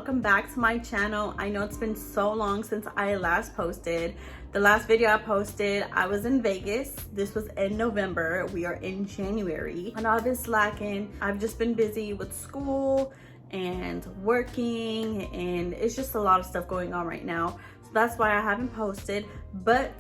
welcome back to my channel. I know it's been so long since I last posted. The last video I posted, I was in Vegas. This was in November. We are in January. I know I've been slacking. I've just been busy with school and working, and it's just a lot of stuff going on right now. So that's why I haven't posted, but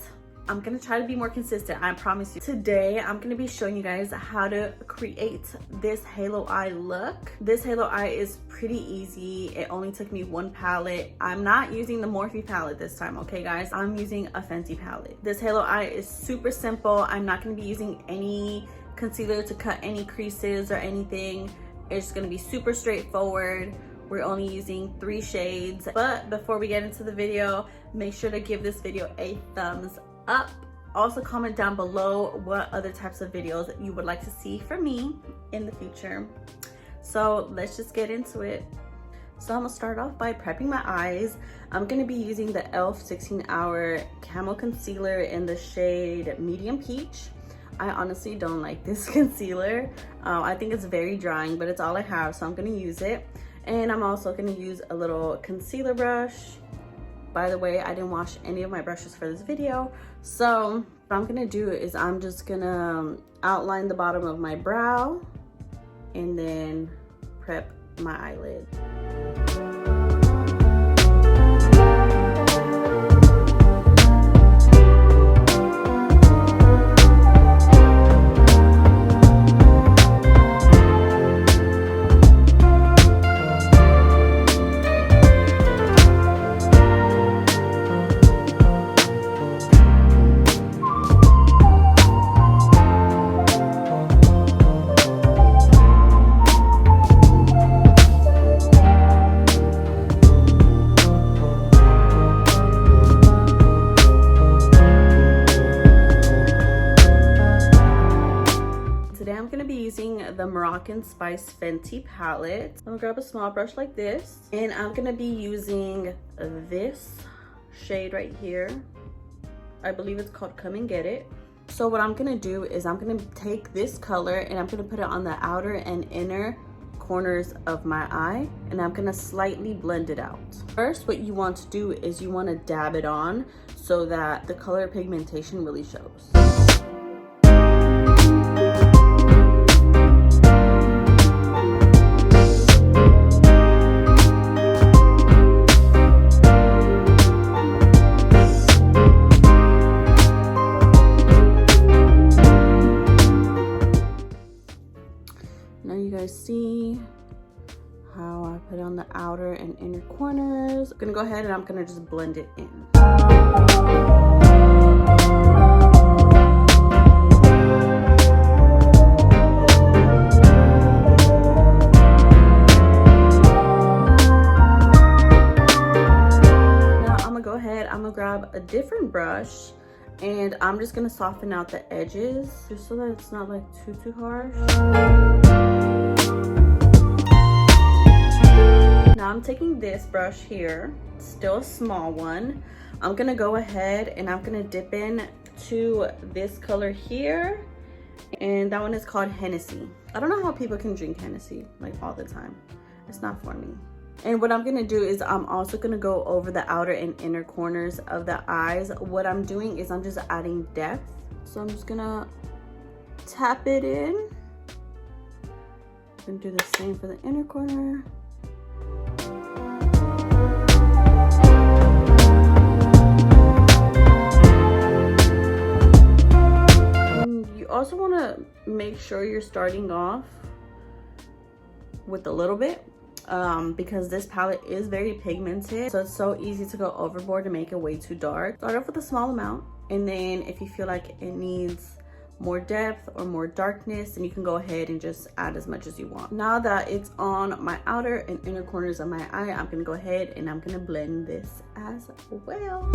I'm gonna try to be more consistent, I promise you. Today, I'm gonna be showing you guys how to create this halo eye look. This halo eye is pretty easy. It only took me one palette. I'm not using the Morphe palette this time, okay guys? I'm using a Fenty palette. This halo eye is super simple. I'm not gonna be using any concealer to cut any creases or anything. It's gonna be super straightforward. We're only using 3 shades. But before we get into the video, make sure to give this video a thumbs up. Also comment down below what other types of videos you would like to see from me in the future. So let's just get into it. So I'm gonna start off by prepping my eyes. I'm gonna be using the e.l.f. 16 Hour Camo Concealer in the shade Medium Peach. I honestly don't like this concealer. I think it's very drying, but it's all I have, so I'm gonna use it. And I'm also gonna use a little concealer brush. By the way, I didn't wash any of my brushes for this video. So what I'm gonna do is I'm just gonna outline the bottom of my brow and then prep my eyelid. The Moroccan Spice Fenty palette. I'm gonna grab a small brush like this, and I'm gonna be using this shade right here. I believe it's called Come and Get It. So what I'm gonna do is I'm gonna take this color and I'm gonna put it on the outer and inner corners of my eye, and I'm gonna slightly blend it out. First, what you want to do is you want to dab it on so that the color pigmentation really shows. See how I put on the outer and inner corners. I'm gonna go ahead and I'm gonna just blend it in. Now I'm gonna go ahead, I'm gonna grab a different brush and I'm just gonna soften out the edges just so that it's not like too harsh. Now I'm taking this brush here, still a small one. I'm gonna go ahead and I'm gonna dip in to this color here, and that one is called Hennessy. I don't know how people can drink Hennessy like all the time. It's not for me. And what I'm gonna do is I'm also gonna go over the outer and inner corners of the eyes. What I'm doing is I'm just adding depth. So I'm just gonna tap it in. I'm gonna do the same for the inner corner. You also want to make sure you're starting off with a little bit because this palette is very pigmented, so it's so easy to go overboard and make it way too dark. Start off with a small amount, and then if you feel like it needs more depth or more darkness, then you can go ahead and just add as much as you want. Now that it's on my outer and inner corners of my eye, I'm gonna go ahead and I'm gonna blend this as well.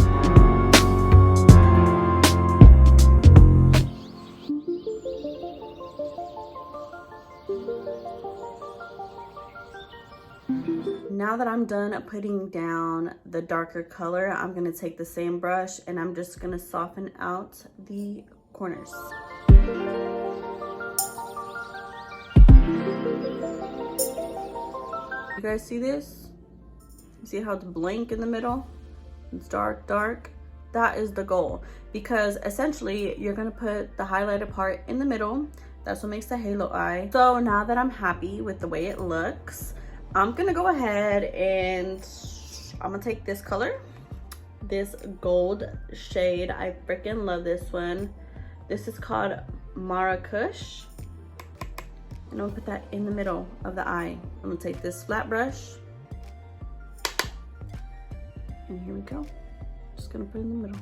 Now that I'm done putting down the darker color, I'm gonna take the same brush and I'm just gonna soften out the corners. You guys see this? See how it's blank in the middle? It's dark, dark. That is the goal, because essentially you're gonna put the highlighted part in the middle. That's what makes the halo eye. So now that I'm happy with the way it looks, I'm gonna go ahead and I'm gonna take this color, this gold shade. I freaking love this one. This is called Marrakush. And I'm gonna put that in the middle of the eye. I'm gonna take this flat brush, and here we go. Just gonna put it in the middle.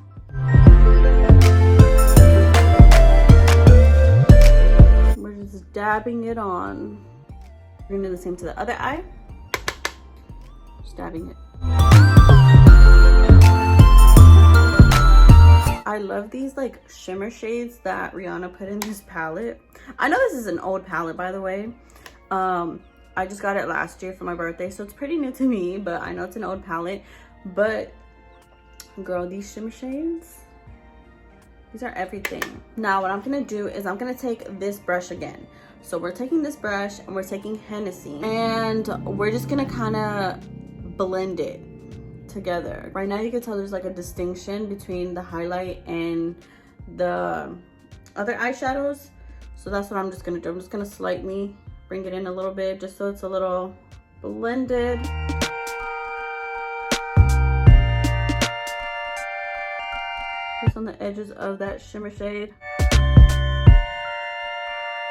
We're just dabbing it on. We're gonna do the same to the other eye. Just dabbing it. I love these like shimmer shades that Rihanna put in this palette. I know this is an old palette, by the way. I just got it last year for my birthday, so it's pretty new to me, but I know it's an old palette. But girl, these shimmer shades, these are everything. Now what I'm gonna do is I'm gonna take this brush again. So we're taking this brush and we're taking Hennessy, and we're just gonna kind of blend it together. Right now you can tell there's like a distinction between the highlight and the other eyeshadows. So that's what I'm just gonna do. I'm just gonna slightly bring it in a little bit just so it's a little blended. Just on the edges of that shimmer shade.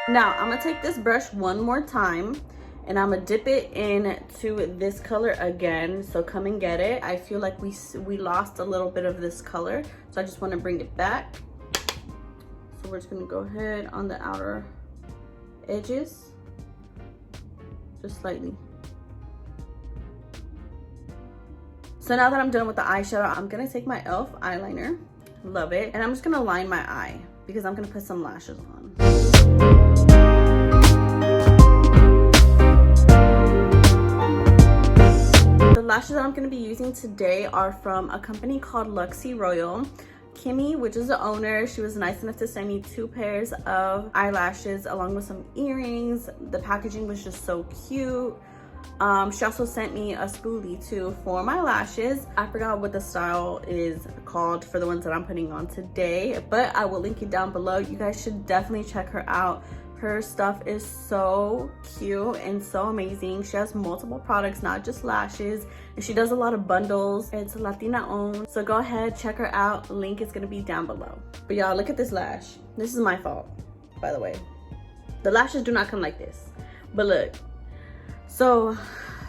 Now I'm gonna take this brush one more time and I'm gonna dip it into this color again. So come and get it. I feel like we lost a little bit of this color, so I just want to bring it back. So we're just gonna go ahead on the outer edges, just slightly. So now that I'm done with the eyeshadow, I'm gonna take my e.l.f. eyeliner, love it, and I'm just gonna line my eye because I'm gonna put some lashes on. The lashes that I'm going to be using today are from a company called Luxy Royal. Cumin, which is the owner, she was nice enough to send me 2 pairs of eyelashes along with some earrings. The packaging was just so cute. She also sent me a spoolie too for my lashes. I forgot what the style is called for the ones that I'm putting on today, but I will link it down below. You guys should definitely check her out. Her stuff is so cute and so amazing. She has multiple products, not just lashes, and she does a lot of bundles. It's Latina owned, so go ahead, check her out. Link is gonna be down below. But y'all, look at this lash. This is my fault, by the way. The lashes do not come like this, but look. So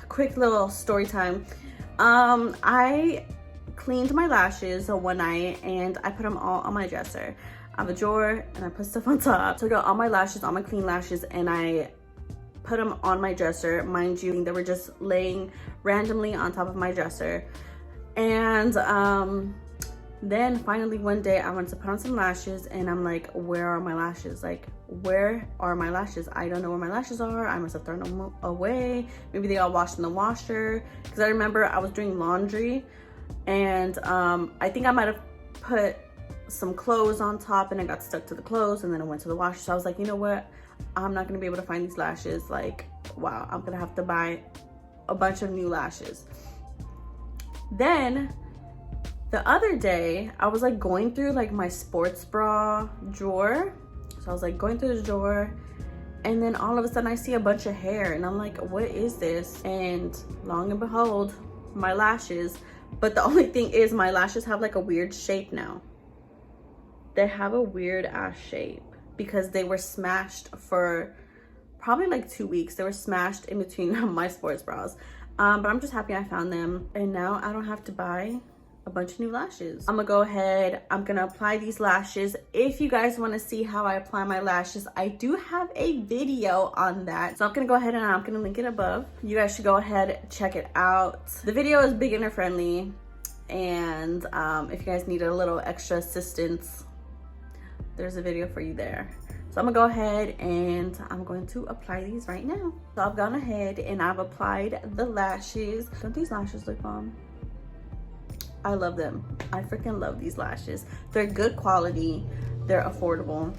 quick little story time. I cleaned my lashes one night and I put them all on my dresser. I have a drawer and I put stuff on top. So I got all my lashes, all my clean lashes, and I put them on my dresser. Mind you, they were just laying randomly on top of my dresser. And then finally one day I wanted to put on some lashes and I'm like, where are my lashes? Like, where are my lashes? I don't know where my lashes are. I must have thrown them away. Maybe they all washed in the washer. Because I remember I was doing laundry and I think I might have put some clothes on top and it got stuck to the clothes and then it went to the washer. So I was like, you know what? I'm not gonna be able to find these lashes. Like, wow, I'm gonna have to buy a bunch of new lashes. Then the other day, I was like going through like my sports bra drawer. So I was like going through the drawer and then all of a sudden I see a bunch of hair and I'm like, what is this? And long and behold, my lashes. But the only thing is my lashes have like a weird shape now. They have a weird ass shape because they were smashed for probably like 2 weeks. They were smashed in between my sports bras. But I'm just happy I found them. And now I don't have to buy a bunch of new lashes. I'm gonna go ahead, I'm gonna apply these lashes. If you guys wanna see how I apply my lashes, I do have a video on that. So I'm gonna go ahead and I'm gonna link it above. You guys should go ahead, check it out. The video is beginner friendly. And if you guys need a little extra assistance, there's a video for you there. So I'm gonna go ahead and I'm going to apply these right now. So I've gone ahead and I've applied the lashes. Don't these lashes look bomb? I love them. I freaking love these lashes. They're good quality. They're affordable.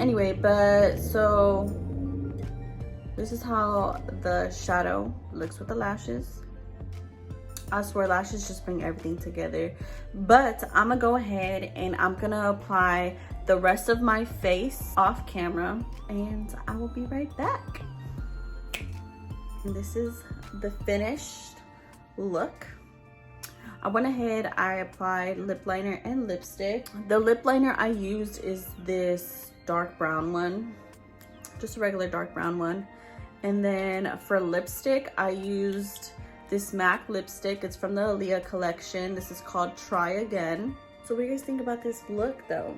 Anyway, but so This is how the shadow looks with the lashes. I swear lashes just bring everything together. But I'm gonna go ahead and I'm gonna apply the rest of my face off camera, and I will be right back. And this is the finished look. I went ahead, I applied lip liner and lipstick. The lip liner I used is this dark brown one, just a regular dark brown one. And then for lipstick, I used this MAC lipstick. It's from the Aaliyah collection. This is called Try Again. So what do you guys think about this look though?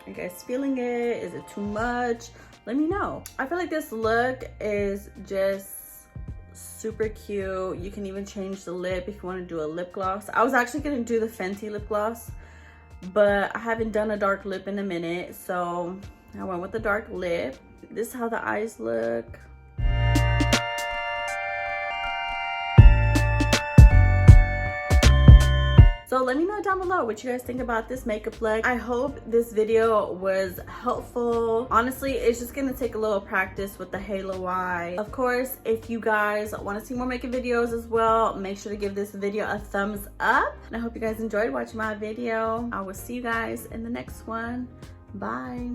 Are you guys feeling it? Is it too much? Let me know. I feel like this look is just super cute. You can even change the lip if you want to do a lip gloss. I was actually going to do the Fenty lip gloss, but I haven't done a dark lip in a minute, so I went with the dark lip. This is how the eyes look. So let me know down below what you guys think about this makeup look. I hope this video was helpful. Honestly, it's just gonna take a little practice with the halo eye. Of course, if you guys want to see more makeup videos as well, make sure to give this video a thumbs up. And I hope you guys enjoyed watching my video. I will see you guys in the next one. Bye.